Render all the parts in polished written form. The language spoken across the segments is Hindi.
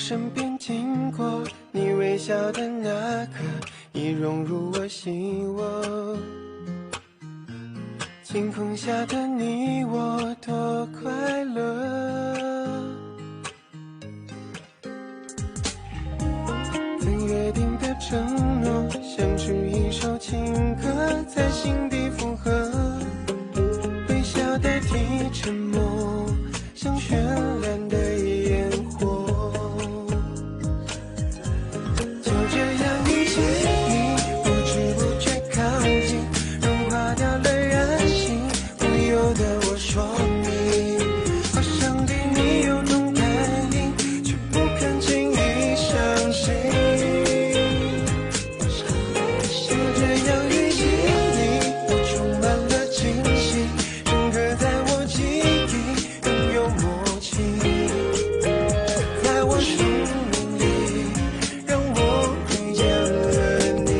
身边经过，你微笑的那刻已融入我心窝。晴空下的你我多快乐，曾约定的承诺，像是一首情歌，在心底附和。微笑代替沉默，像绚烂的烟火。就这样遇见你，不知不觉靠近，融化掉了任性，不由得我说你，好想对你有种感应，却不敢轻易相信。就这样遇见你，我充满了惊喜，深刻在我记忆，拥有默契，在我生命里，让我遇见了你。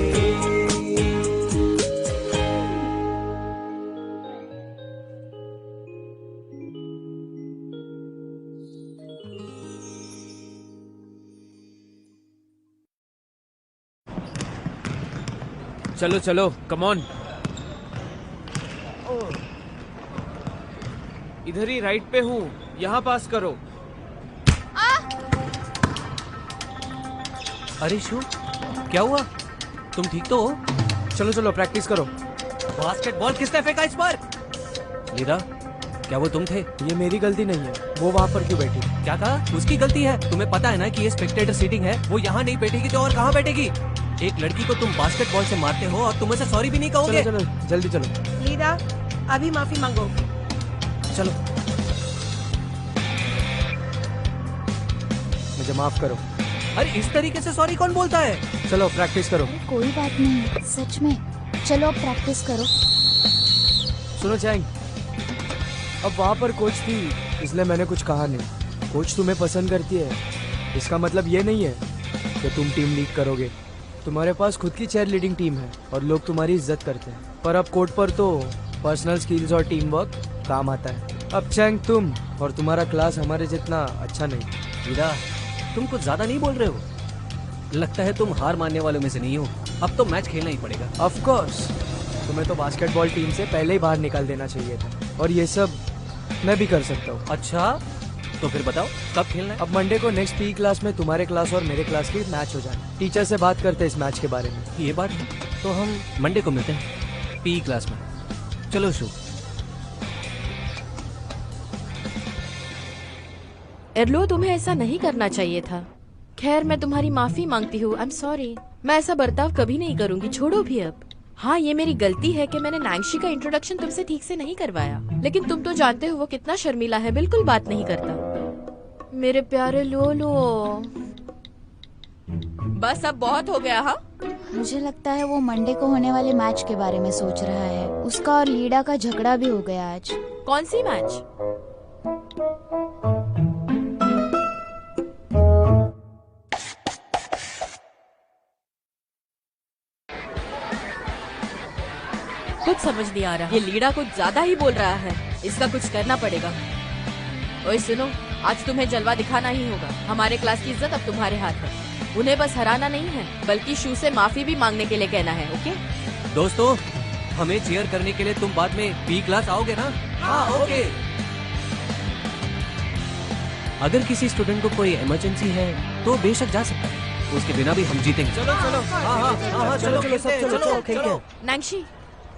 चलो चलो कम ऑन। इधर ही राइट पे हूँ, यहाँ पास करो। अरे शू, क्या हुआ? तुम ठीक तो हो? चलो चलो प्रैक्टिस करो। बास्केटबॉल किसने फेंका इस पर? लीरा, क्या वो तुम थे? ये मेरी गलती नहीं है, वो वहाँ पर क्यों बैठी? क्या कहा? उसकी गलती है। तुम्हें पता है ना कि ये स्पेक्टेटर सीटिंग है, वो यहाँ नहीं बैठेगी तो और कहाँ बैठेगी? एक लड़की को तुम बास्केटबॉल से मारते हो और तुम उसे सॉरी भी नहीं कहोगे? चलो चलो जल्दी चलो। लीरा, अभी माफी मांगो। चलो मुझे माफ करो। अरे इस तरीके से सॉरी कौन बोलता है? चलो प्रैक्टिस करो। कोई बात नहीं, सच में। चलो अब प्रैक्टिस करो। सुनो चैंग, अब वहाँ पर कोच थी इसलिए मैंने कुछ कहा नहीं। कोच तुम्हें पसंद करती है, इसका मतलब ये नहीं है कि तुम टीम लीड करोगे। तुम्हारे पास खुद की चेयर लीडिंग टीम है और लोग तुम्हारी इज्जत करते हैं, पर अब कोर्ट पर तो पर्सनल स्किल्स और टीम वर्क काम आता है। अब चैंग तुम और तुम्हारा क्लास हमारे जितना अच्छा नहीं। लीरा, तुम कुछ ज्यादा नहीं बोल रहे हो? लगता है तुम हार मानने वालों में से नहीं हो। अब तो मैच खेलना ही पड़ेगा। ऑफ कोर्स, तुम्हें तो बास्केटबॉल टीम से पहले ही बाहर निकाल देना चाहिए था, और ये सब मैं भी कर सकता हूँ। अच्छा, तो फिर बताओ कब खेलना है? अब मंडे को नेक्स्ट पी क्लास में तुम्हारे क्लास और मेरे क्लास की मैच हो जाए। टीचर से बात करते हैं इस मैच के बारे में। ये बात है, तो हम मंडे को मिलते हैं पी क्लास में। चलो शू। एर्लो, तुम्हें ऐसा नहीं करना चाहिए था। खैर, मैं तुम्हारी माफी मांगती हूँ। I am sorry. मैं ऐसा बर्ताव कभी नहीं करूंगी, छोड़ो भी अब। हाँ, ये मेरी गलती है कि मैंने नांगशी का इंट्रोडक्शन तुमसे ठीक से नहीं करवाया, लेकिन तुम तो जानते हो वो कितना शर्मीला है, बिल्कुल बात नहीं करता। मेरे प्यारे लोलो, बस अब बहुत हो गया। हाँ, मुझे लगता है वो मंडे को होने वाले मैच के बारे में सोच रहा है। उसका और लीडा का झगड़ा भी हो गया आज। कौन सी मैच? कुछ समझ नहीं आ रहा। ये लीडा कुछ ज्यादा ही बोल रहा है, इसका कुछ करना पड़ेगा। ओए सुनो, आज तुम्हें जलवा दिखाना ही होगा। हमारे क्लास की इज्जत अब तुम्हारे हाथ है। उन्हें बस हराना नहीं है, बल्कि शू से माफी भी मांगने के लिए कहना है। ओके दोस्तों, हमें चीयर करने के लिए तुम बाद में पी क्लास आओगे ना? हाँ ओके। अगर किसी स्टूडेंट को कोई इमरजेंसी है तो बेशक जा सकता है, उसके बिना भी हम जीतेंगे। चलो चलो, हाँ चलो चलो। नांगशी,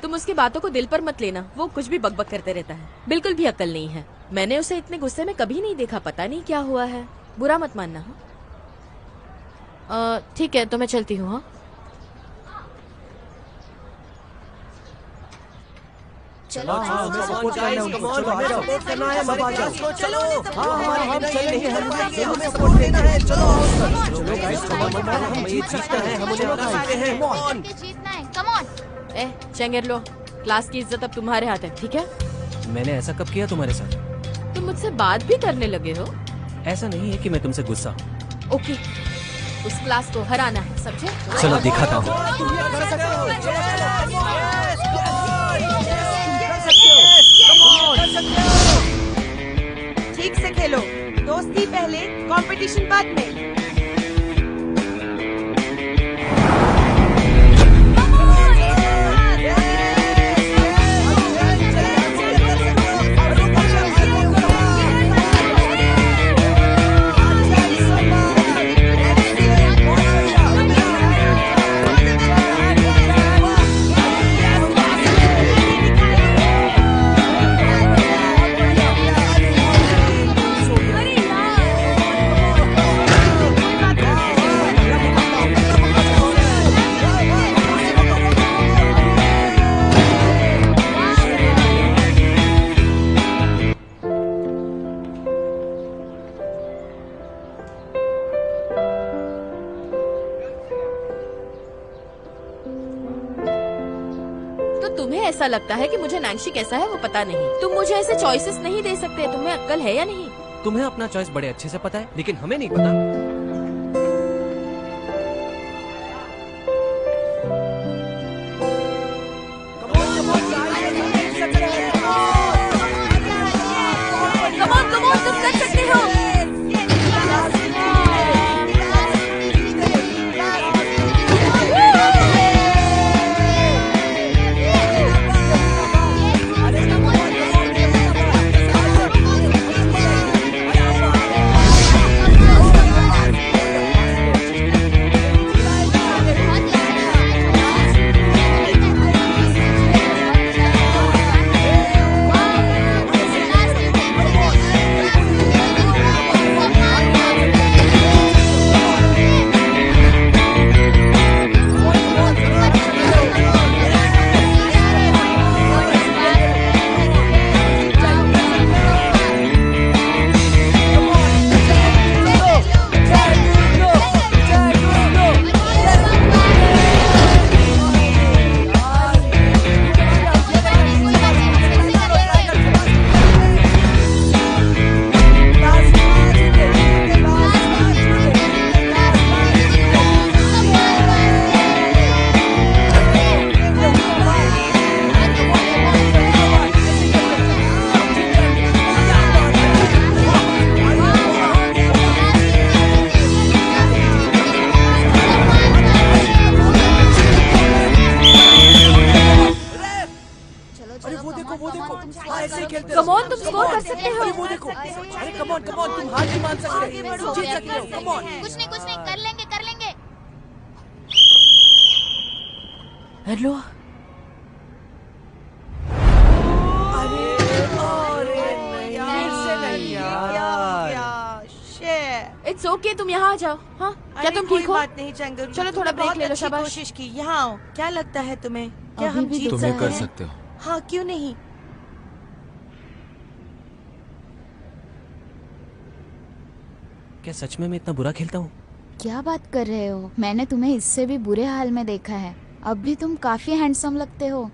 तुम उसकी बातों को दिल पर मत लेना। वो कुछ भी बकबक करते रहता है, बिल्कुल भी अक्ल नहीं है। मैंने उसे इतने गुस्से में कभी नहीं देखा, पता नहीं क्या हुआ है। बुरा मत मानना। ठीक है, तो मैं चलती हूँ। हाँ, चलो हमें सपोर्ट करना है, हमें सपोर्ट करना है हमारे क्लास को। चलो हम चलेंगे, हमें सपोर्ट देना है। चलो गाइस, हम ये जीतना है, हम उन्हें हरा सकते हैं। कम ऑन, जीतना है, कम ऑन। चेंग एर्लो, क्लास की इज्जत अब तुम्हारे हाथ है, ठीक है? मैंने ऐसा कब किया तुम्हारे साथ? तुम मुझसे बात भी करने लगे हो? ऐसा नहीं है कि मैं तुमसे गुस्सा। ओके, उस क्लास को हराना है, समझे? चलो दिखाता हूँ। ठीक से खेलो, दोस्ती पहले, कंपटीशन बाद में। ऐसा लगता है कि मुझे नैंशी कैसा है वो पता नहीं। तुम मुझे ऐसे चॉइसेस नहीं दे सकते। तुम्हें अक्ल है या नहीं? तुम्हें अपना चॉइस बड़े अच्छे से पता है, लेकिन हमें नहीं पता। Come on, तुम कर सकते हो। Come on, तुम स्कोर कर सकते हो। वो देखो, अरे कम ऑन तुम हार नहीं मान सकते, जीत सकते हो, कम ऑन। कुछ नहीं कर लेंगे। हेलो, इट्स ओके, तुम यहाँ आ जाओ। हाँ, क्या तुम ठीक हो? बात नहीं चंगरू, चलो थोड़ा ब्रेक ले लो, शाबाश। कोशिश की। यहाँ आओ, क्या लगता है तुम्हें? क्या अभी हम भी जीत दुख सकते है। कर हैं? सकते हो। हाँ, क्यों नहीं? क्या सच में मैं इतना बुरा खेलता हूँ? क्या बात कर रहे हो? मैंने तुम्हें इससे भी बुरे हाल में देखा है। अब भी तुम काफी हैंडसम लगते हो।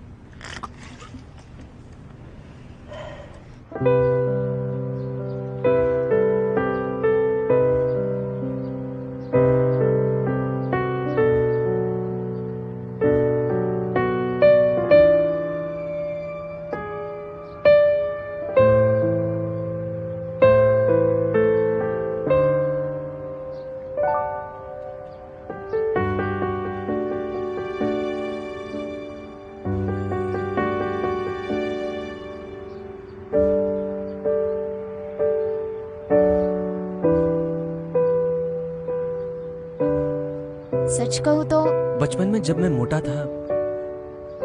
सच कहूँ तो बचपन में जब मैं मोटा था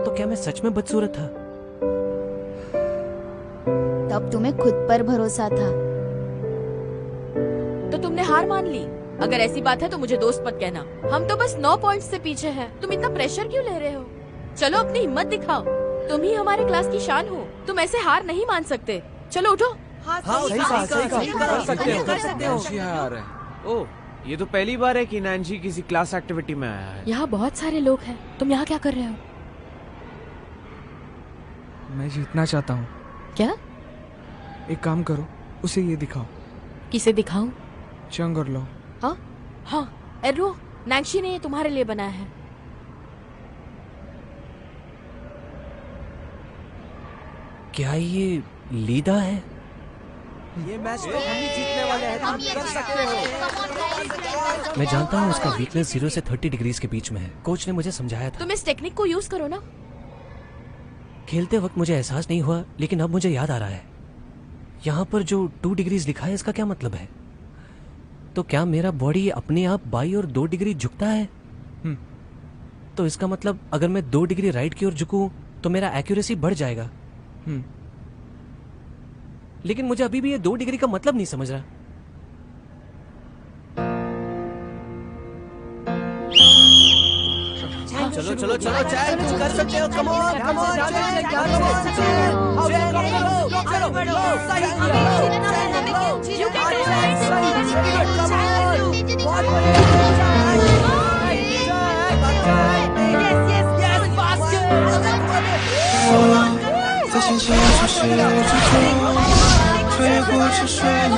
तो क्या मैं सच में बदसूरत था? तब तुम्हें खुद पर भरोसा था। तो तुमने हार मान ली? अगर ऐसी बात है तो मुझे दोस्त मत कहना। हम तो बस 9 पॉइंट्स से पीछे हैं। तुम इतना प्रेशर क्यों ले रहे हो? चलो अपनी हिम्मत दिखाओ। तुम ही हमारे क्लास की शान हो। तुम ऐसे हार नहीं मान सकते। चलो उठो। हाँ, सही कहा। कर सकते हो। नैंशी आ रहा है। ओह, ये तो पहली बार है कि नैंशी किसी क्लास एक्टिविटी में आया है। यहाँ बहुत सारे लोग हैं। तुम यहाँ क्या कर रहे हो? मैं जीतना चाहता हूँ। क्या? एक काम करो, उसे ये दिखाओ। किसे दिखाऊं? चंग और लो। हाँ हाँ, एर्रो, नैंशी ने ये तुम्हारे लिए बनाया है। क्या ये लीदा है? ये मैच तो हम ही जीतने वाले हैं। तुम कर सकते हो। मैं जानता हूँ उसका वीकनेस 0 से 30 डिग्रीज के बीच में है। कोच ने मुझे समझाया था। तुम इस टेक्निक को यूज करो ना। खेलते वक्त मुझे एहसास नहीं हुआ, लेकिन अब मुझे याद आ रहा है। यहाँ पर जो 2 डिग्रीज लिखा है, इसका क्या मतलब है? तो क्या मेरा बॉडी अपने आप बाई और 2 डिग्री झुकता है? तो इसका मतलब अगर मैं 2 डिग्री राइट की ओर झुकूं तो मेरा एक्यूरेसी बढ़ जाएगा। लेकिन मुझे अभी भी ये 2 डिग्री का मतलब नहीं समझ रहा। चलो चलो चलो चैन, तुम कर सकते हो। Come on come on, Yes, yes, yes, basket. 我在心情熟悉之中，穿越过车水马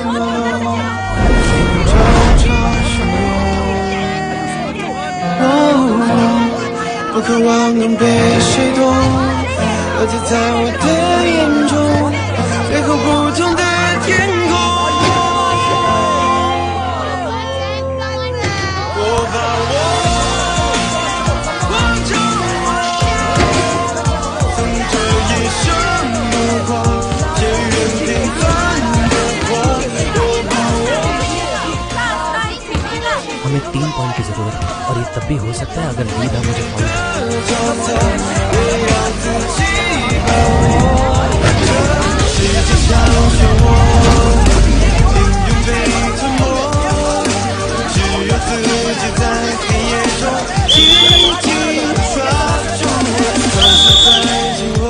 龙，寻找相拥。我渴望能被谁懂，而它在我的眼中，最后不同的天空。我把我望着我，曾这一生目光，借缘平凡的我。我把हमें 3 point की जरूरत है और ये तब भी हो सकता है अगर लीडा मुझे फाउल करे। 我角色也要自己把握，这世界上漩涡，命运被吞没，只有自己在黑夜中紧紧抓住我，放手在紧握，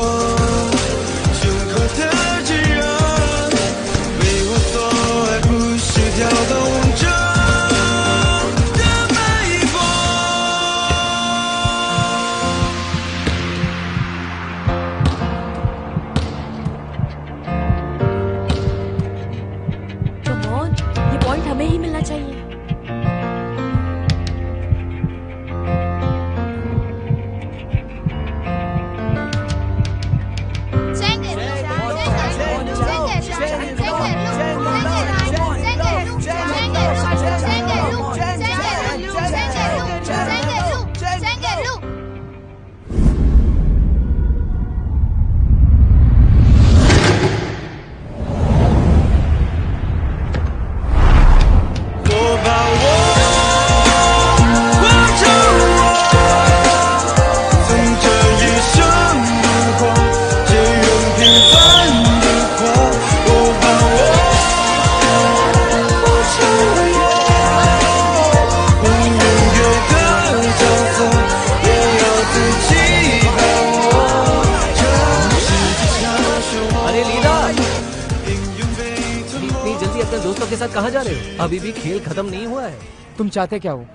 胸口的炙热，为我所爱，不是跳动着的脉搏。Come on, ये पॉइंट हमें ही मिलना चाहिए।我把我望着我，曾这一生目光，借缘平凡的活。我把我成为红圆月的角色，也要自己把握。这世界上漩涡， अरे लीडा, 命运被吞没。 इतनी जल्दी अपने दोस्तों के साथ कहाँ जा रहे हो? अभी भी खेल खत्म नहीं हुआ है। तुम चाहते क्या हो?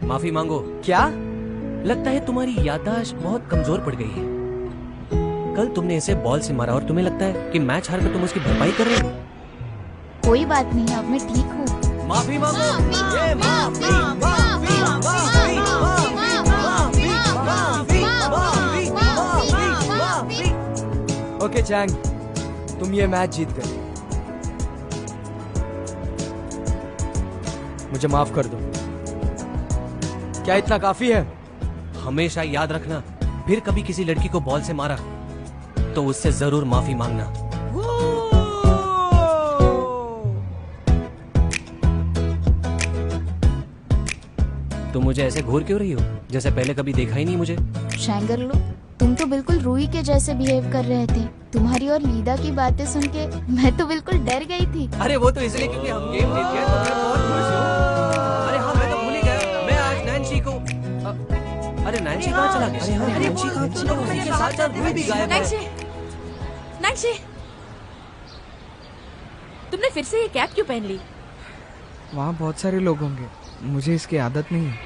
माफी मांगो। क्या? लगता है तुम्हारी याददाश्त बहुत कमजोर पड़ गई है। कल तुमने इसे बॉल से मारा और तुम्हें लगता है कि मैच हार कर तुम उसकी भरपाई कर रहे हो। कोई बात नहीं, अब मैं ठीक हूँ। माफी मांगो। ये माफी, माफी, माफी, माफी। ओके चैंग, तुम ये मैच जीत गए। मुझे माफ कर दो। क्या इतना काफी है? हमेशा याद रखना, फिर कभी किसी लड़की को बॉल से मारा तो उससे जरूर माफी मांगना। तुम मुझे ऐसे घूर क्यों रही हो, जैसे पहले कभी देखा ही नहीं मुझे? शैंगरलू, तुम तो बिल्कुल रूही के जैसे बिहेव कर रहे थे। तुम्हारी और लीडा की बातें सुन के मैं तो बिल्कुल डर गई थी। अरे वो तो इसलिए क्योंकि हम गेम जीत गए तो मैं बहुत खुश हूँ। अरे हाँ, मैं तो भूल ही गया, मैं आज नैन्सी को अरे नैन्सी कहाँ चला गया? अरे नैन्सी कहाँ चला गया? उसी के साथ साथ रूही भी गायब है। नैन्सी, तुमने फिर से ये कैप क्यों पहन ली? वहाँ बहुत सारे लोग होंगे, मुझे इसकी आदत नहीं है।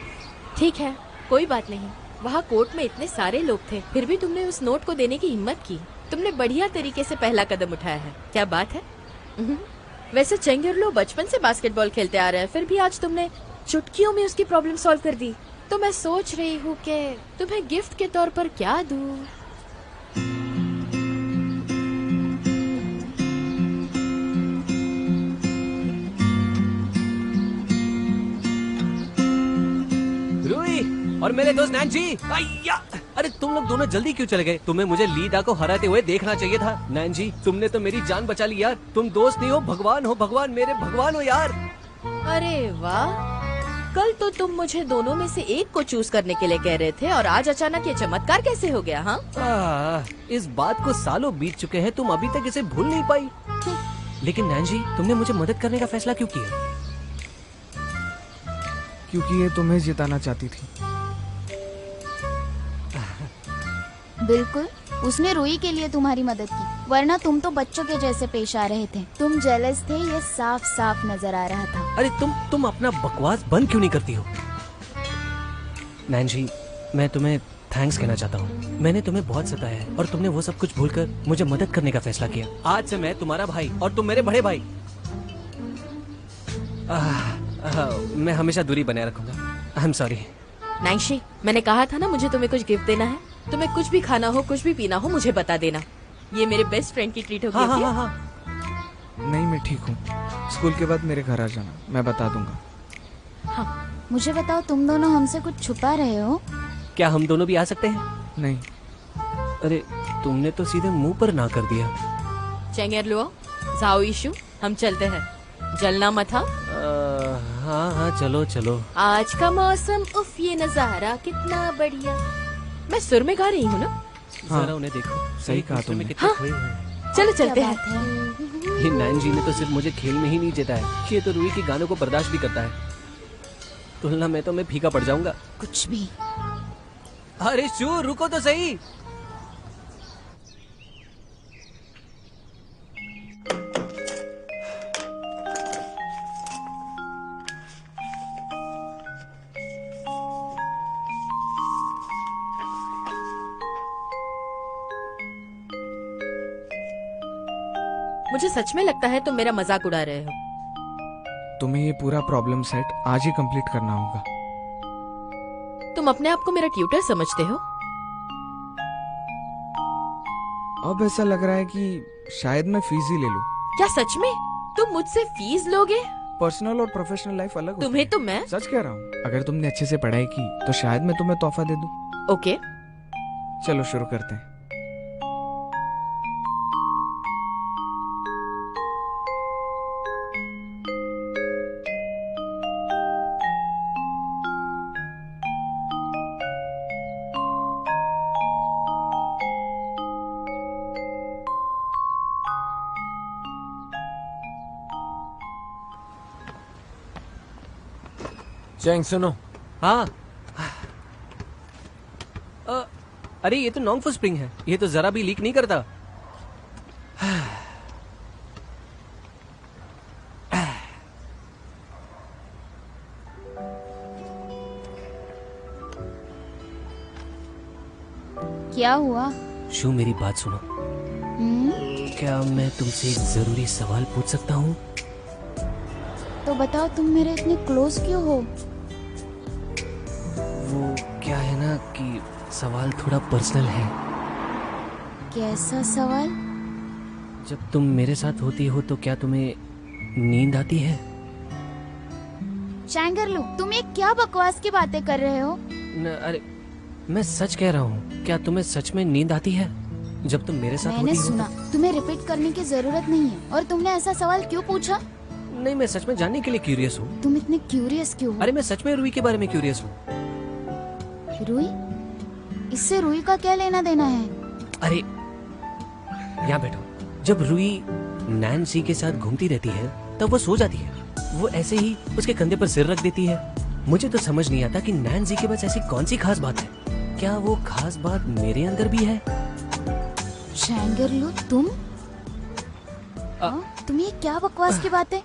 ठीक है, कोई बात नहीं। वहाँ कोर्ट में इतने सारे लोग थे, फिर भी तुमने उस नोट को देने की हिम्मत की। तुमने बढ़िया तरीके से पहला कदम उठाया है। क्या बात है? वैसे चेंगरलो बचपन से बास्केटबॉल खेलते आ रहे हैं, फिर भी आज तुमने चुटकियों में उसकी प्रॉब्लम सॉल्व कर दी। तो मैं सोच रही हूँ कि तुम्हें गिफ्ट के तौर पर क्या दूँ? रूही और मेरे दोस्त नैन्सी, अय्या! अरे तुम लोग दोनों जल्दी क्यों चले गए? तुम्हें मुझे लीडा को हराते हुए देखना चाहिए था। नैन्सी, तुमने तो मेरी जान बचा ली यार। तुम दोस्त नहीं हो, भगवान हो। भगवान, मेरे भगवान हो यार। अरे वाह, कल तो तुम मुझे दोनों में से एक को चूज करने के लिए कह रहे थे और आज अचानक ये चमत्कार कैसे हो गया? हाँ, इस बात को सालों बीत चुके हैं, तुम अभी तक इसे भूल नहीं पाई। लेकिन नैन्सी, तुमने मुझे मदद करने का फैसला क्यों किया? क्योंकि ये तुम्हें जिताना चाहती थी। बिल्कुल, उसने रूही के लिए तुम्हारी मदद की, वरना तुम तो बच्चों के जैसे पेश आ रहे थे। तुम जेलस थे, ये साफ साफ नजर आ रहा था। अरे तुम अपना बकवास बंद क्यों नहीं करती हो? नैन्सी, मैं तुम्हें थैंक्स कहना चाहता हूँ। मैंने तुम्हें बहुत सताया है और तुमने वो सब कुछ भूलकर मुझे मदद करने का फैसला किया। आज से मैं तुम्हारा भाई और तुम मेरे बड़े भाई। मैं हमेशा दूरी बनाए रखूंगा। I am sorry. नाइशी, मैंने कहा था ना मुझे तुम्हें कुछ गिफ्ट देना है। तुम्हें कुछ भी खाना हो, कुछ भी पीना हो, मुझे बता देना। ये मेरे बेस्ट फ्रेंड की ट्रीट होगी। हाँ, okay? हाँ, हाँ, हाँ। नहीं, मैं ठीक हूँ। स्कूल के बाद मेरे घर आ जाना, मैं बता दूंगा। मुझे बताओ, तुम दोनों हमसे कुछ छुपा रहे हो? क्या हम दोनों भी आ सकते हैं? नहीं। अरे तुमने तो सीधे मुंह पर ना कर दिया। चेंगर लो, जाओ इशू, हम चलते हैं। जलना मत। हाँ हाँ हाँ, चलो चलो। आज का मौसम, उफ ये नजारा कितना बढ़िया। मैं सुर में गा रही हूँ ना? जरा उन्हें देखो, सही कहा दूसरे में तुमने। कितने खोए हुए हैं। चलो क्या चलते बात हैं। है? ये नैन जी ने तो सिर्फ मुझे खेल में ही नहीं जीता है, ये तो रूही के गानों को बर्दाश्त भी करता है। तुलना में तो मैं फीका पड़ जाऊंगा। कुछ भी। अरे शू, रुको तो सही। मुझे सच में लगता है तुम मेरा मजाक उड़ा रहे हो। तुम्हें ये पूरा प्रॉब्लम सेट आज ही कंप्लीट करना होगा। तुम अपने आप को मेरा ट्यूटर समझते हो? अब ऐसा लग रहा है कि शायद मैं फीस ही ले लूं। क्या सच में तुम मुझसे फीस लोगे? पर्सनल और प्रोफेशनल लाइफ अलग होती तुम्हें है। तो मैं सच कह रहा हूँ, अगर तुमने अच्छे से पढ़ाई की तो शायद मैं तुम्हें तोहफा दे दूं। ओके। चलो शुरू करते हैं। चैंग सुनो। हाँ। अरे ये तो नॉन्गफू स्प्रिंग है, ये तो जरा भी लीक नहीं करता। क्या हुआ? शू, मेरी बात सुनो। क्या मैं तुमसे एक जरूरी सवाल पूछ सकता हूँ? तो बताओ, तुम मेरे इतने क्लोज क्यों हो? वो क्या है ना कि सवाल थोड़ा पर्सनल है। कैसा सवाल? जब तुम मेरे साथ होती हो तो क्या तुम्हें नींद आती है? चैंगरलू, तुम ये क्या बकवास की बातें कर रहे हो? अरे मैं सच कह रहा हूँ, क्या तुम्हें सच में नींद आती है जब तुम मेरे साथ मैंने होती हो? सुना, तुम्हें रिपीट करने की जरूरत नहीं है। और तुमने ऐसा सवाल क्यों पूछा? नहीं, मैं सच में जानने के लिए क्यूरियस हूँ। तुम इतने क्यूरियस क्यों हो? अरे मैं सच में रूही के बारे में क्यूरियस हूँ। रूही? इससे रूही का क्या लेना देना है? अरे यहाँ बैठो। जब रूही नैन्सी के साथ घूमती रहती है तब वो सो जाती है। वो ऐसे ही उसके कंधे पर सिर रख देती है। मुझे तो समझ नहीं आता कि नैन्सी के पास ऐसी कौन सी खास बात है। क्या वो खास बात मेरे अंदर भी है? चैंगरलू, तुम? तुम ये क्या बकवास की बात है?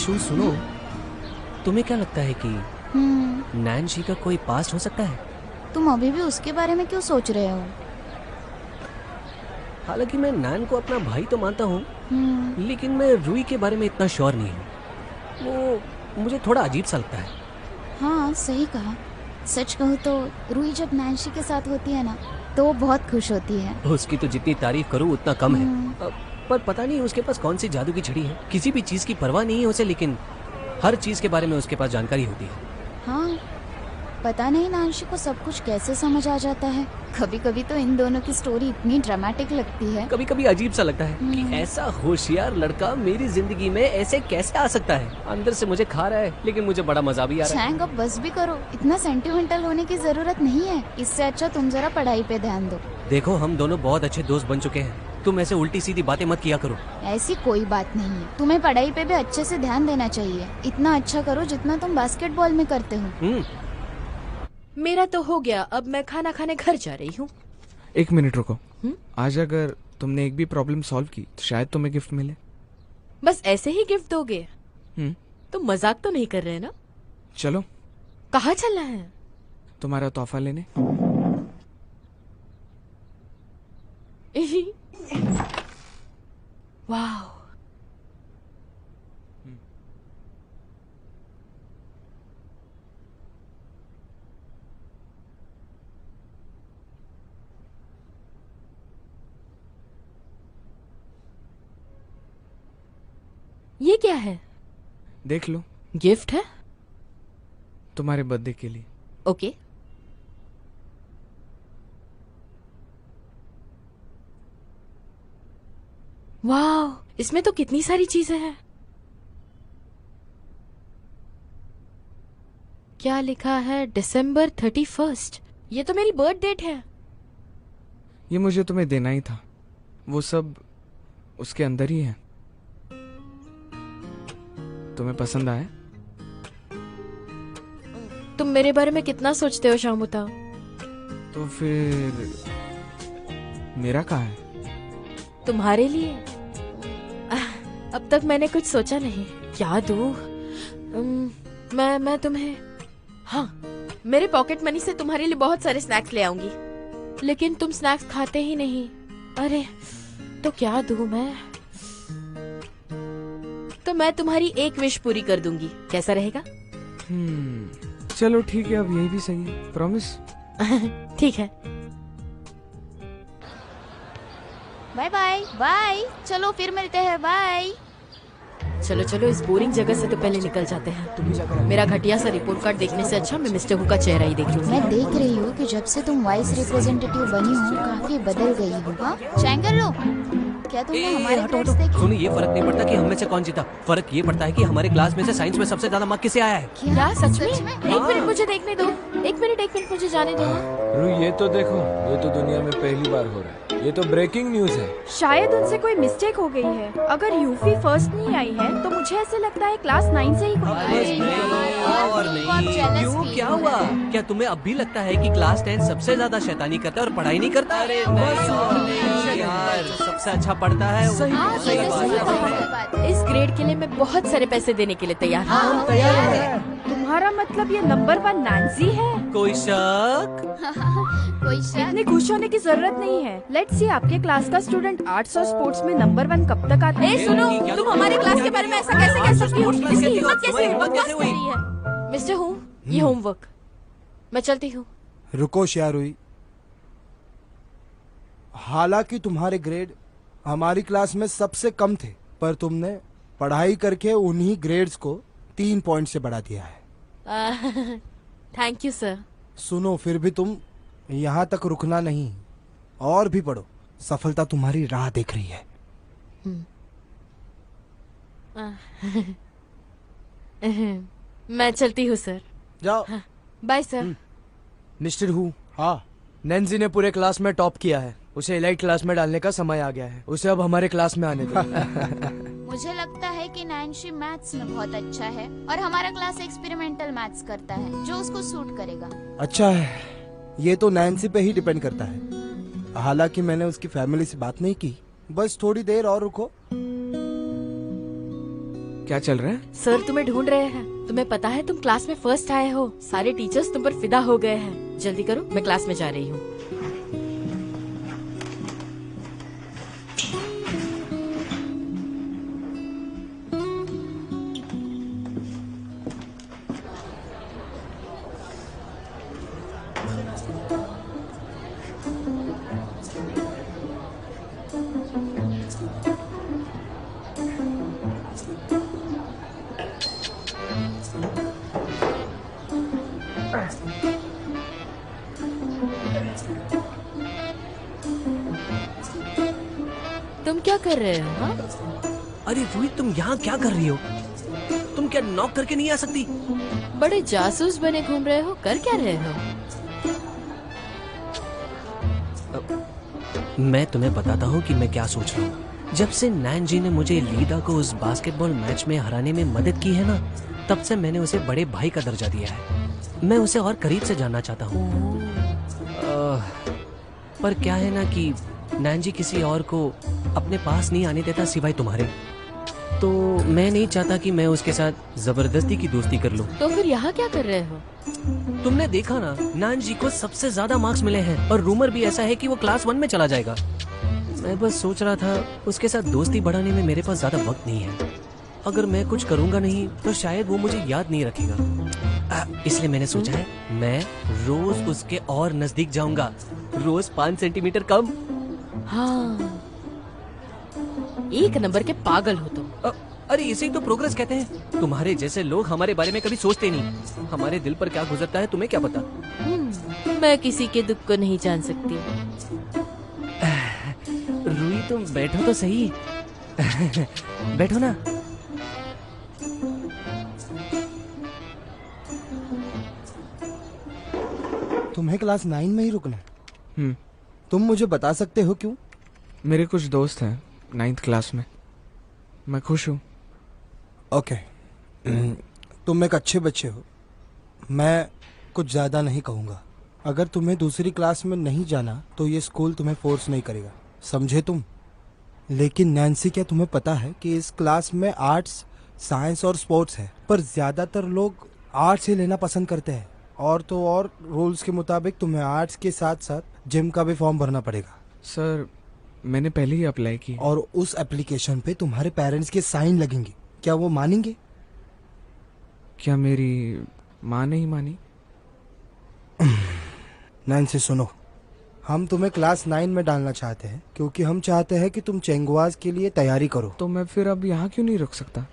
शू, सुनो, तुम्हें क्या लगता है कि हम्म, नैन्सी का कोई पास्ट हो सकता है? तुम अभी भी उसके बारे में क्यों सोच रहे हो? हालांकि मैं नैन को अपना भाई तो मानता हूँ, हम्म, लेकिन मैं रूही के बारे में इतना श्योर नहीं हूँ। वो मुझे थोड़ा अजीब सा लगता है। हाँ, सही कहा। सच कहूँ तो रूही जब नैन्सी के साथ होती है ना, तो वो बहुत खुश होती है। उसकी तो जितनी तारीफ करूँ उतना कम है। हम्म। पर पता नहीं उसके पास कौन सी जादू की छड़ी है। किसी भी चीज की परवाह नहीं है उसे, लेकिन हर चीज के बारे में उसके पास जानकारी होती है। हाँ, पता नहीं नांशी को सब कुछ कैसे समझ आ जाता है। कभी कभी तो इन दोनों की स्टोरी इतनी ड्रामेटिक लगती है। कभी कभी अजीब सा लगता है कि ऐसा होशियार लड़का मेरी जिंदगी में ऐसे कैसे आ सकता है। अंदर से मुझे खा रहा है, लेकिन मुझे बड़ा मजा भी आ रहा है। चैंग, अब बस भी करो, इतना सेंटिमेंटल होने की जरूरत नहीं है। इससे अच्छा तुम जरा पढ़ाई पे ध्यान दो। देखो, हम दोनों बहुत अच्छे दोस्त बन चुके हैं। तुम ऐसे उल्टी सीधी बातें मत किया करो। ऐसी कोई बात नहीं है, तुम्हें पढ़ाई पे भी अच्छे से ध्यान देना चाहिए। इतना अच्छा करो जितना तुम बास्केटबॉल में करते हो। मेरा तो हो गया, अब मैं खाना खाने घर जा रही हूँ। एक मिनट रुको। आज अगर तुमने एक भी प्रॉब्लम सॉल्व की तो शायद तुम्हें गिफ्ट मिले। बस ऐसे ही गिफ्ट दोगे? तुम मजाक तो नहीं कर रहे ना? चलो। कहाँ चलना है? तुम्हारा तोहफा लेने। वाह, ये क्या है? देख लो, गिफ्ट है? तुम्हारे बर्थडे के लिए। ओके। वाह, इसमें तो कितनी सारी चीजें हैं। क्या लिखा है? December 31st। ये तो मेरी बर्थ डेट है। ये मुझे तुम्हें देना ही था। वो सब उसके अंदर ही है। तुम्हें पसंद आया? तुम मेरे बारे में कितना सोचते हो शामुता? तो फिर मेरा कहाँ है? तुम्हारे लिए अब तक मैंने कुछ सोचा नहीं। क्या दूं? मैं तुम्हें, हाँ, मेरे पॉकेट मनी से तुम्हारे लिए बहुत सारे स्नैक्स ले आऊंगी, लेकिन तुम स्नैक्स खाते ही नहीं। अरे तो क्या दूं मैं? तो मैं तुम्हारी एक विश पूरी कर दूंगी, कैसा रहेगा? चलो ठीक है, अब यही भी सही है। प्रॉमिस? ठीक है। Bye bye. बाय, चलो फिर मिलते हैं। बाय। चलो चलो, इस बोरिंग जगह से तो पहले निकल जाते हैं। मेरा घटिया सा रिपोर्ट कार्ड देखने से अच्छा मैं मिस्टर हु का चेहरा ही देख लूंगी। मैं देख रही हूँ कि जब से तुम वाइस रिप्रेजेंटेटिव बनी हो काफी बदल गई हो। हाँ चैंगर लो, क्या तुमने हमारे ग्रेड्स देखे? सुनो, ये फर्क नहीं पड़ता कि हम में से कौन जीता। फर्क ये पड़ता है कि हमारे क्लास में से साइंस में सबसे ज्यादा मार्क किसे आया है। क्या सच में? एक मिनट मुझे देखने दो। एक मिनट मुझे जाने दो। रू, ये तो देखो, ये तो दुनिया में पहली बार हो रहा है। ये तो ब्रेकिंग न्यूज है। शायद उनसे कोई मिस्टेक हो गई है। अगर यूफी फर्स्ट नहीं आई है तो मुझे ऐसे लगता है क्लास 9 से ही कोई और नहीं, क्यों, क्या हुआ? क्या तुम्हें अब भी लगता है कि क्लास 10 सबसे ज्यादा शैतानी करता है और पढ़ाई नहीं करता? अरे यार, सबसे अच्छा पढ़ता है। सही बात है। इस ग्रेड के लिए मैं बहुत सारे पैसे देने के लिए तैयार हूँ। हम तैयार हैं। तुम्हारा मतलब ये नंबर 1 नैन्सी है? कोई शक? कोई शक? इतने खुश होने की जरूरत नहीं है। लेट्स सी आपके क्लास का स्टूडेंट आर्ट्स और स्पोर्ट्स में नंबर 1 कब तक आता है? सुनो, तुम हमारे क्लास के बारे में ऐसा कैसे कह सकती हो? इसकी हिम्मत कैसे हुई? मिस्टर हूँ, ये होमवर्क। मैं चलती हूँ। रुको श्यारुई, हालांकि तुम्हारे ग्रेड हमारी क्लास में सबसे कम थे, पर तुमने पढ़ाई करके उन्हीं ग्रेड्स को 3 पॉइंट से बढ़ा दिया है। Thank you sir. सुनो, फिर भी तुम यहाँ तक रुकना नहीं, और भी पढ़ो। सफलता तुम्हारी राह देख रही है। मैं चलती हूँ सर। जाओ। Bye sir. मिस्टर हु, हाँ, नैन्सी ने पूरे क्लास में टॉप किया है। उसे एलाइट क्लास में डालने का समय आ गया है। उसे अब हमारे क्लास में आने दो। मुझे लगता है कि नैन्सी मैथ्स में बहुत अच्छा है और हमारा क्लास एक्सपेरिमेंटल मैथ्स करता है जो उसको सूट करेगा। अच्छा है, ये तो नैन्सी पे ही डिपेंड करता है। हालांकि मैंने उसकी फैमिली से बात नहीं की। बस थोड़ी देर और रुको। क्या चल रहा है? सर तुम्हें ढूंढ रहे हैं। तुम्हें पता है तुम क्लास में फर्स्ट आए हो। सारे टीचर्स तुम पर फिदा हो गए हैं। जल्दी करो, मैं क्लास में जा रही हूँ। तुम क्या कर रहे हो? हाँ? अरे रूही, तुम यहाँ क्या कर रही हो? तुम क्या नॉक करके नहीं आ सकती? बड़े जासूस बने घूम रहे हो, कर क्या रहे हो? मैं तुम्हें बताता हूँ कि मैं क्या सोच रहा हूँ। जब से नैन जी ने मुझे लीदा को उस बास्केटबॉल मैच में हराने में मदद की है ना, तब से मैंने उसे बड़े भाई का दर्जा दिया है। मैं उसे और करीब से जानना चाहता हूँ। पर क्या है ना कि नैन जी किसी और को अपने पास नहीं आने देता सिवाय तुम्हारे। तो मैं नहीं चाहता कि मैं उसके साथ जबरदस्ती की दोस्ती कर लूं। तो फिर यहाँ क्या कर रहे हो? तुमने देखा ना, नैन जी को सबसे ज्यादा मार्क्स मिले हैं और रूमर भी ऐसा है कि वो क्लास 1 में चला जाएगा। मैं बस सोच रहा था उसके साथ दोस्ती बढ़ाने में मेरे पास ज्यादा वक्त नहीं है। अगर मैं कुछ करूंगा नहीं तो शायद वो मुझे याद नहीं रखेगा। इसलिए मैंने सोचा है मैं रोज उसके और नजदीक जाऊंगा, रोज 5 सेंटीमीटर कम। हाँ, एक नंबर के पागल हो तुम। अरे इसे ही तो प्रोग्रेस कहते हैं। तुम्हारे जैसे लोग हमारे बारे में कभी सोचते नहीं। हमारे दिल पर क्या गुजरता है तुम्हें क्या पता? मैं किसी के दुख को नहीं जान सकती। रूही, तुम बैठो तो सही। बैठो ना। तुम्हें क्लास 9 में ही रुकना है? तुम मुझे बता सकते हो क्यों? मेरे कुछ दोस्त हैं 9th क्लास में, मैं खुश हूँ। ओके, तुम एक अच्छे बच्चे हो। मैं कुछ ज्यादा नहीं कहूँगा। अगर तुम्हें दूसरी क्लास में नहीं जाना तो ये स्कूल तुम्हें फोर्स नहीं करेगा, समझे तुम? लेकिन नैन्सी, क्या तुम्हें पता है कि इस क्लास में आर्ट्स, साइंस और स्पोर्ट्स है, पर ज्यादातर लोग आर्ट्स ही लेना पसंद करते हैं। और तो और रूल्स के मुताबिक तुम्हें आर्ट्स के साथ साथ जिम का भी फॉर्म भरना पड़ेगा। सर, मैंने पहले ही अप्लाई की। और उस एप्लीकेशन पे तुम्हारे पेरेंट्स के साइन लगेंगे। क्या वो मानेंगे? क्या मेरी माँ नहीं मानी? नैन्सी सुनो, हम तुम्हें क्लास 9 में डालना चाहते हैं क्योंकि हम चाहते हैं कि तुम चेंगवाज के लिए तैयारी करो। तो मैं फिर अब यहाँ क्यों नहीं रुक सकता?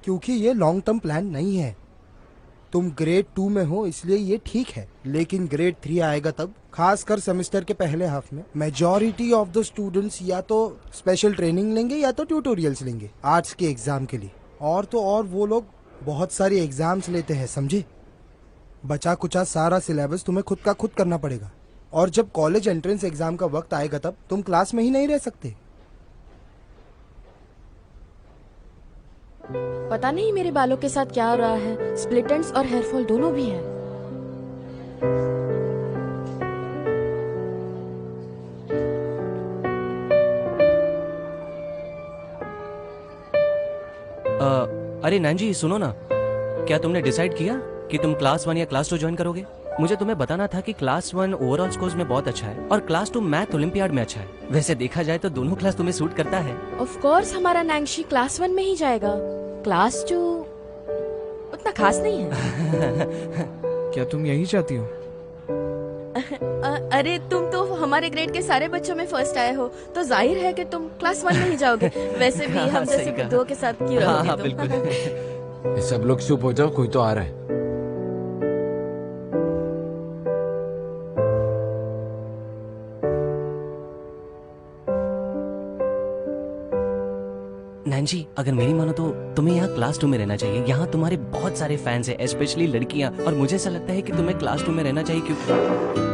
क्योंकि ये लॉन्ग टर्म प्लान नहीं है। तुम ग्रेड 2 में हो इसलिए ये ठीक है, लेकिन ग्रेड 3 आएगा तब, खासकर सेमेस्टर के पहले हाफ में, मेजॉरिटी ऑफ द स्टूडेंट्स या तो स्पेशल ट्रेनिंग लेंगे या तो ट्यूटोरियल्स लेंगे आर्ट्स के एग्जाम के लिए। और तो और वो लोग बहुत सारी एग्जाम्स लेते हैं, समझे? बचा कुचा सारा सिलेबस तुम्हें खुद का खुद करना पड़ेगा। और जब कॉलेज एंट्रेंस एग्जाम का वक्त आएगा तब तुम क्लास में ही नहीं रह सकते। पता नहीं मेरे बालों के साथ क्या हो रहा है, स्प्लिट एंड्स और हेयर फॉल दोनों भी है। अरे नैन जी, सुनो ना, क्या तुमने डिसाइड किया कि तुम क्लास 1 या क्लास 2 ज्वाइन करोगे? मुझे तुम्हें बताना था कि क्लास 1 ओवरऑल स्कोर्स में बहुत अच्छा है और क्लास 2 मैथ ओलंपियाड में अच्छा है। वैसे देखा जाए तो दोनों क्लास तुम्हें सूट करता है। ऑफ कोर्स हमारा नैंशी क्लास 1 में ही जाएगा, क्लास 2 उतना खास नहीं है। क्या तुम यही चाहती हो? अरे तुम तो हमारे ग्रेड के सारे बच्चों में फर्स्ट आए हो, तो जाहिर है कि तुम क्लास 1 में ही जाओगे। वैसे भी हम जैसे बुद्धुओं के साथ क्यों रहोगे तुम? ये सब लोग चुप हो जाओ, कोई तो आ रहा है। नैन जी, अगर मेरी मानो तो तुम्हें यहाँ क्लास 2 में रहना चाहिए। यहाँ तुम्हारे बहुत सारे फैंस हैं, स्पेशली लड़कियाँ, और मुझे ऐसा लगता है कि तुम्हें क्लास 2 में रहना चाहिए क्योंकि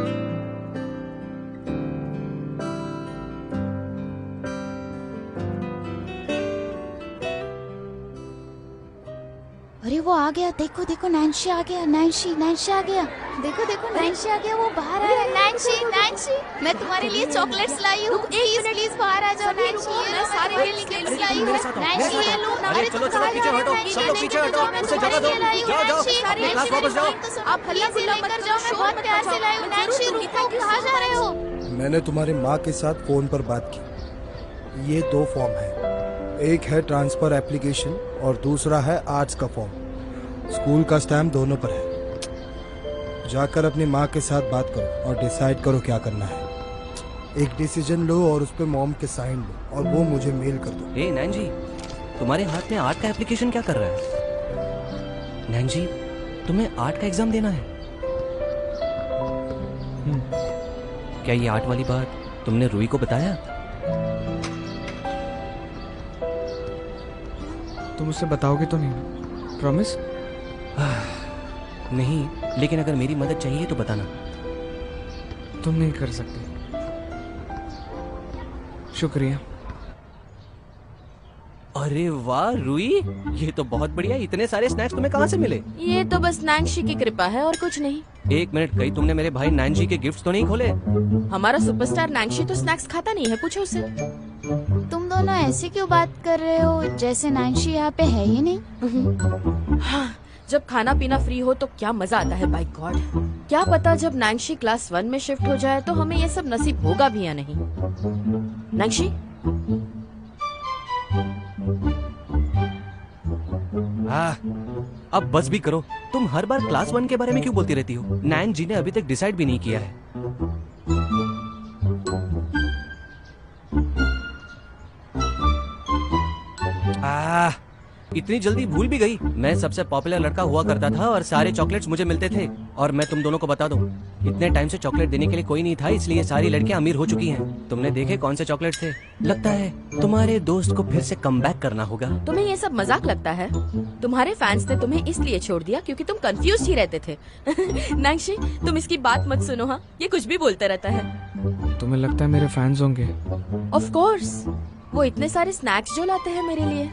अरे वो आ गया, देखो देखो नैन्शी आ गया, नैन्शी नैन्शी आ गया, देखो देखो नैन्शी आ गया, वो बाहर आ रहा है। नैन्शी नैन्शी, मैं तुम्हारे लिए चॉकलेट्स लाई हूँ, प्लीज प्लीज बाहर आ जाओ नैन्शी, ये लो सारे गिफ्ट्स लाई हूँ नैन्शी, ये लो। अरे चलो चलो पीछे हटो, सब लोग पीछे हटो, उसे जगह दो, जाओ जाओ अपनी क्लास वापस जाओ। आप हल्ला गुल्ला मत कर जाओ, मैं बहुत प्यार से लाई हूँ नैन्शी, रुको, कहाँ जा रहे हो? मैंने तुम्हारी माँ के साथ फोन पर बात की। ये 2 फॉर्म है, एक है ट्रांसफर एप्लीकेशन और दूसरा है आर्ट्स का फॉर्म। स्कूल का स्टैम्प दोनों पर है। जाकर अपनी माँ के साथ बात करो और डिसाइड करो क्या करना है। एक डिसीजन लो और उस पे मॉम के साइन लो और वो मुझे मेल कर दो। ए नैन जी, तुम्हारे हाथ में आर्ट का एप्लीकेशन क्या कर रहा है? नैन जी, तुम्हें आर्ट का एग्जाम देना है? क्या ये आर्ट वाली बात तुमने रूही को बताया? तुम उससे बताओगे तो नहीं? प्रॉमिस? नहीं, लेकिन अगर मेरी मदद चाहिए तो बताना। तुम नहीं कर सकते। शुक्रिया। अरे वाह रूही, ये तो बहुत बढ़िया। इतने सारे स्नैक्स तुम्हें कहाँ से मिले? ये तो बस नैंशी की कृपा है और कुछ नहीं। एक मिनट, कहीं तुमने मेरे भाई नैंशी के गिफ्ट्स तो नहीं खोले? हमारा सुपरस्टार नैंशी तो स्नैक्स खाता नहीं है, पूछो उसे। तुम दोनों ऐसे क्यों बात कर रहे हो जैसे नैंशी यहाँ पे है ही नहीं? हाँ, जब खाना पीना फ्री हो तो क्या मजा आता है, बाय गॉड। क्या पता जब नैंशी क्लास 1 में शिफ्ट हो जाए तो हमें ये सब नसीब होगा भी या नहीं। नैंशी, अब बस भी करो। तुम हर बार क्लास 1 के बारे में क्यों बोलती रहती हो? नैन जी ने अभी तक डिसाइड भी नहीं किया है। इतनी जल्दी भूल भी गई। मैं सबसे पॉपुलर लड़का हुआ करता था और सारे चॉकलेट्स मुझे मिलते थे। और मैं तुम दोनों को बता दूं, इतने टाइम से चॉकलेट देने के लिए कोई नहीं था, इसलिए सारी लड़कियां अमीर हो चुकी हैं। तुमने देखे कौन से चॉकलेट थे? लगता है तुम्हारे दोस्त को फिर से कमबैक करना होगा। तुम्हें ये सब मजाक लगता है? तुम्हारे फैंस ने तुम्हें इसलिए छोड़ दिया क्योंकि तुम कंफ्यूज ही रहते थे। नैंशी, तुम इसकी बात मत सुनो। हाँ, ये कुछ भी बोलता रहता है। तुम्हें लगता है मेरे फैंस होंगे? ऑफ कोर्स, वो इतने सारे स्नैक्स जो लाते हैं मेरे लिए।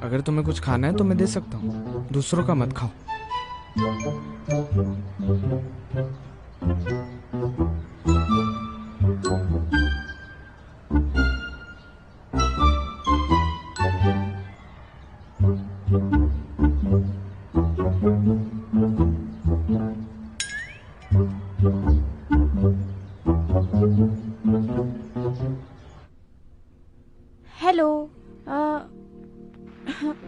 अगर तुम्हें कुछ खाना है तो मैं दे सकता हूँ, दूसरों का मत खाओ। हेलो,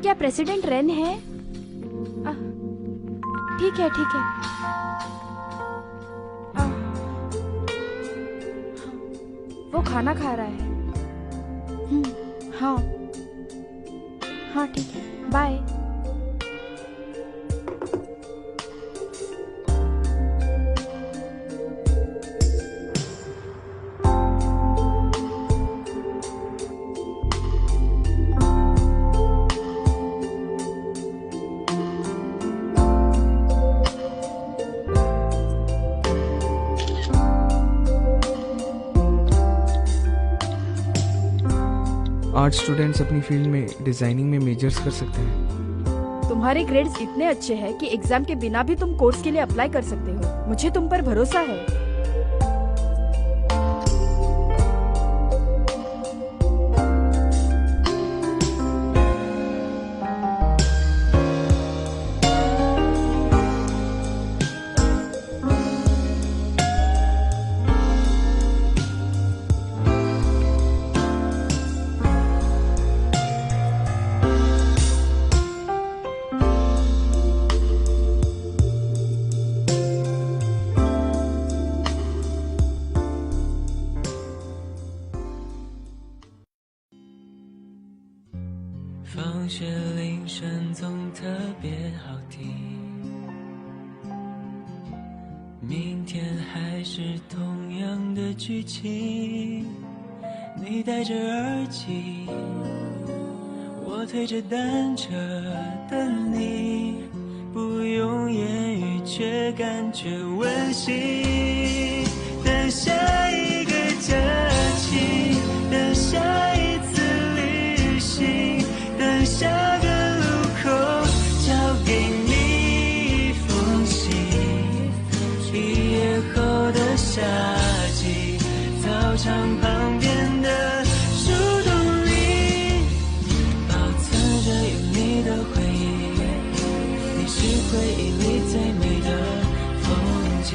क्या प्रेसिडेंट रेन है? ठीक है, ठीक है। वो खाना खा रहा है। हाँ हाँ, ठीक है, बाय। आर्ट स्टूडेंट्स अपनी फील्ड में डिजाइनिंग में मेजर्स कर सकते हैं। तुम्हारे ग्रेड्स इतने अच्छे हैं कि एग्जाम के बिना भी तुम कोर्स के लिए अप्लाई कर सकते हो। मुझे तुम पर भरोसा है।放学铃声总特别好听，明天还是同样的剧情。你戴着耳机，我推着单车等你，不用言语却感觉温馨。等下一个假期，等下一次旅行，等下个路口交给你一封信。毕业后的夏季，操场旁边的树洞里，保存着有你的回忆。你是回忆里最美的风景。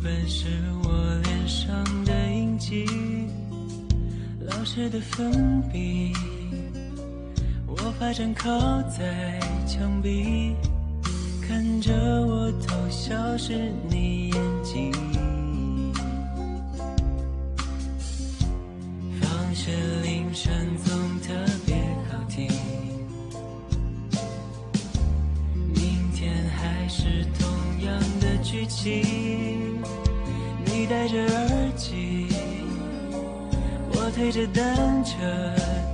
本是我脸上的印记，老师的粉笔，我发站靠在墙壁，看着我偷笑是你眼睛。放学铃声总特别好听，明天还是同样的剧情，你戴着耳机，我推着单车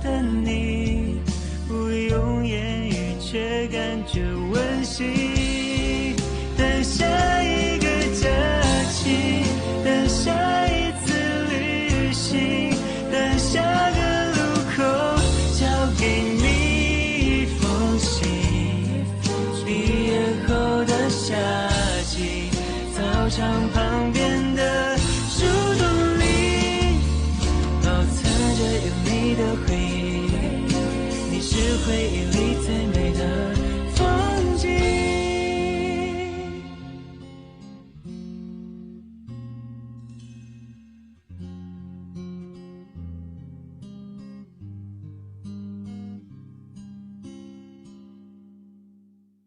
等你，不用言语却感觉温馨。等下一个假期，等下一次旅行，等下个路口交给你一封信。毕业后的夏季，操场旁边的树洞里，保存着有你的回忆。